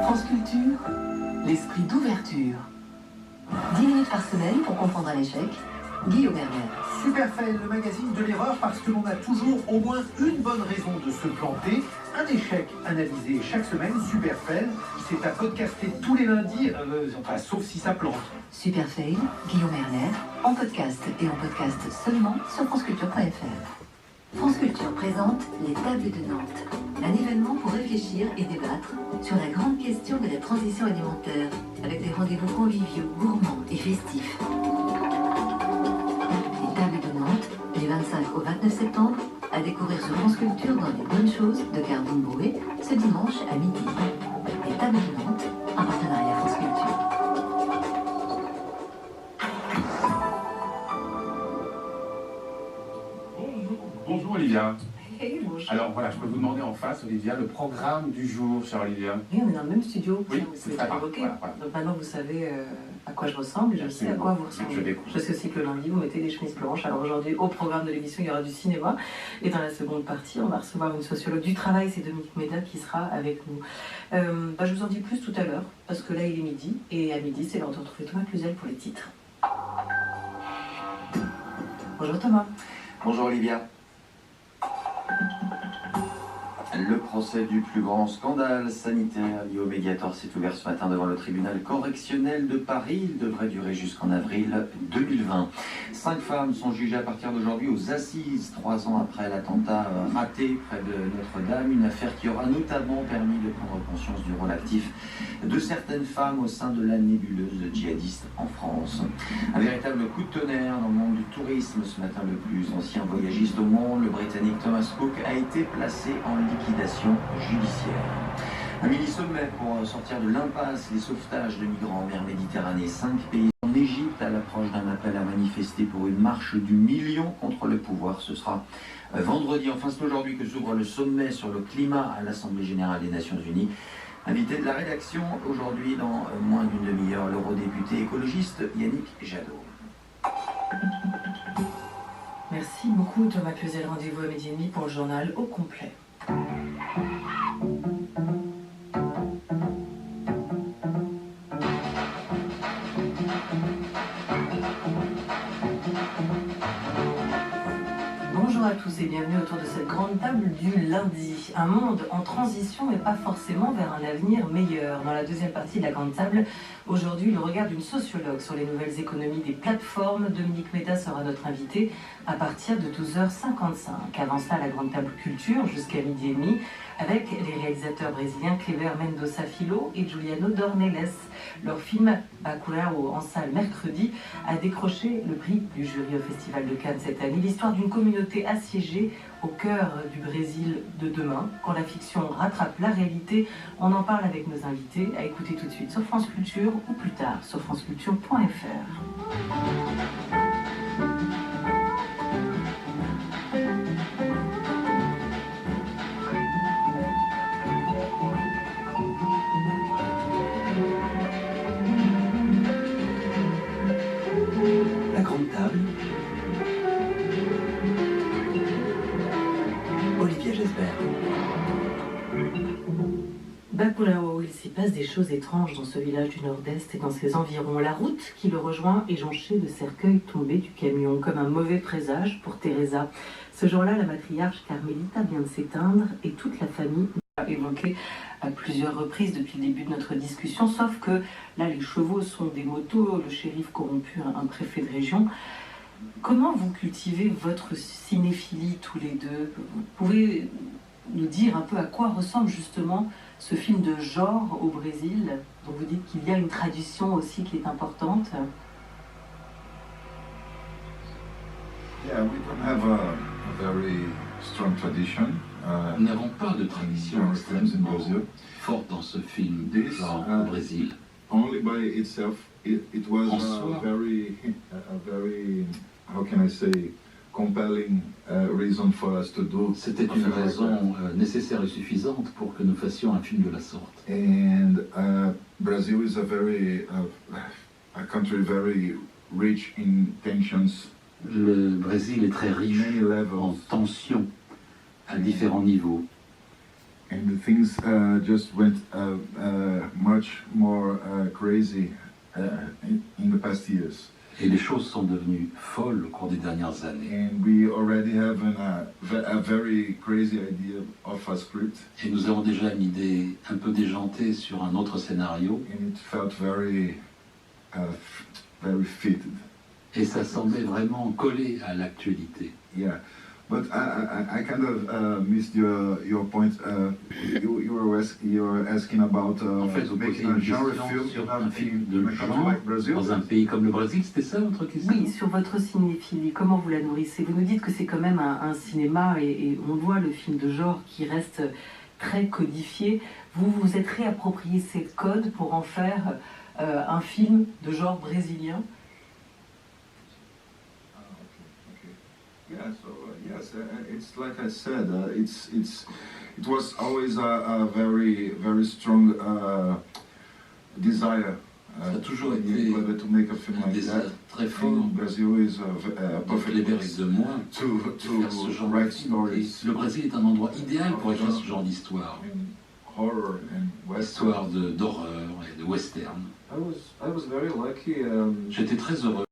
France Culture, l'esprit d'ouverture. 10 minutes par semaine pour comprendre un échec. Guillaume Erner. Superfail, le magazine de l'erreur, parce que l'on a toujours au moins une bonne raison de se planter. Un échec analysé chaque semaine. Superfail, c'est à podcaster tous les lundis, enfin sauf si ça plante. Superfail, Guillaume Erner, en podcast et en podcast seulement sur franceculture.fr. France Culture présente les Tables de Nantes, un événement pour réfléchir et débattre sur la grande question de la transition alimentaire, avec des rendez-vous conviviaux, gourmands et festifs. Les Tables de Nantes, du 25 au 29 septembre, à découvrir sur France Culture dans les bonnes choses de Cardine Brouet, ce dimanche à midi. Les Tables de Nantes, en partenariat France Culture. Bonjour Olivia. Hey, bonjour. Alors voilà, je peux vous demander en face, Olivia, le programme du jour, chère Olivia. Oui, on est dans le même studio. Oui, c'est c'est ça. évoqué. Voilà. Donc maintenant, vous savez à quoi je ressemble et je sais à quoi vous ressemblez. Je découvre. Je sais aussi que le lundi, vous mettez des chemises blanches. Alors aujourd'hui, au programme de l'émission, il y aura du cinéma. Et dans la seconde partie, on va recevoir une sociologue du travail, c'est Dominique Méda qui sera avec nous. Je vous en dis plus tout à l'heure, parce que là, il est midi. Et à midi, c'est l'heure de retrouver Thomas Cluzel pour les titres. Bonjour Thomas. Bonjour Olivia. Le procès du plus grand scandale sanitaire lié au Mediator s'est ouvert ce matin devant le tribunal correctionnel de Paris. Il devrait durer jusqu'en avril 2020. 5 femmes sont jugées à partir d'aujourd'hui aux assises, 3 ans après l'attentat raté près de Notre-Dame. Une affaire qui aura notamment permis de prendre conscience du rôle actif de certaines femmes au sein de la nébuleuse djihadiste en France. Un véritable coup de tonnerre dans le monde du tourisme. Ce matin, le plus ancien voyagiste au monde, le Britannique Thomas Cook, a été placé en liquidation judiciaire. Un mini-sommet pour sortir de l'impasse des sauvetages de migrants en mer Méditerranée. 5 pays en Égypte à l'approche d'un appel à manifester pour une marche du million contre le pouvoir. Ce sera vendredi. Enfin, c'est aujourd'hui que s'ouvre le sommet sur le climat à l'Assemblée Générale des Nations Unies. Invité de la rédaction aujourd'hui dans moins d'une demi-heure, l'eurodéputé écologiste Yannick Jadot. Merci beaucoup Thomas Cluzel. Rendez-vous à midi et demi pour le journal au complet. Bonjour à tous et bienvenue autour de cette grande table du lundi. Un monde en transition et pas forcément vers un avenir meilleur. Dans la deuxième partie de la grande table, aujourd'hui, le regard d'une sociologue sur les nouvelles économies des plateformes. Dominique Méda sera notre invitée à partir de 12h55. Avant ça, la grande table culture jusqu'à midi et demi avec les réalisateurs brésiliens Cleber Mendoza Filho et Juliano Dornelles. Leur film Bacurau en salle mercredi a décroché le prix du jury au Festival de Cannes cette année. L'histoire d'une communauté assiégée au cœur du Brésil de demain. Quand la fiction rattrape la réalité, on en parle avec nos invités, à écouter tout de suite sur France Culture ou plus tard sur franceculture.fr. La grande table. Olivier Gesbert. Bacurau, il s'y passe des choses étranges dans ce village du Nord-Est et dans ses environs. La route qui le rejoint est jonchée de cercueils tombés du camion, comme un mauvais présage pour Teresa. Ce jour-là, la matriarche Carmelita vient de s'éteindre et toute la famille a évoqué à plusieurs reprises depuis le début de notre discussion, sauf que là, les chevaux sont des motos, le shérif corrompu, un préfet de région. Comment vous cultivez votre cinéphilie tous les deux? Vous pouvez nous dire un peu à quoi ressemble justement ce film de genre au Brésil, dont vous dites qu'il y a une tradition aussi qui est importante? Yeah, we don't have a very strong tradition. Nous n'avons pas de tradition in films in Brazil. forte dans ce film This, genre au Brésil. Only by itself, it was En a soi. very, how can I say, compelling reason for us to do. C'était a une film like raison nécessaire et suffisante pour que nous fassions un film de la sorte. that. And Brazil is a country very rich in tensions, Le Brésil est très riche many en levels. tensions à différents niveaux. And the things just went much more crazy in the past years. Et les choses sont devenues folles au cours des dernières années. And we already have a very crazy idea of a script. Et nous avons déjà une idée un peu déjantée sur un autre scénario. And it felt very fitted. Et ça semblait vraiment collé à l'actualité. Yeah, but I kind of missed your point. You were asking about En fait, vous posez making une a genre question film sur un film in de a country genre like Brazil. dans un pays comme le Brésil. C'était ça votre question? Oui, sur votre cinéphilie, comment vous la nourrissez? Vous nous dites que c'est quand même un cinéma et on voit le film de genre qui reste très codifié. Vous vous êtes réapproprié ces codes pour en faire un film de genre brésilien? Yeah, so yes, it's like I said, it was always a very strong desire. Ça a toujours été to make a film un like désir that. très fort And Brazil is a de perfect Kleber et place de moi to de faire ce genre de write film. stories. Et le Brésil est un endroit idéal pour écrire ce genre d'histoire. And horror and western. Histoire d'horreur et de western. I was very lucky. J'étais très heureux.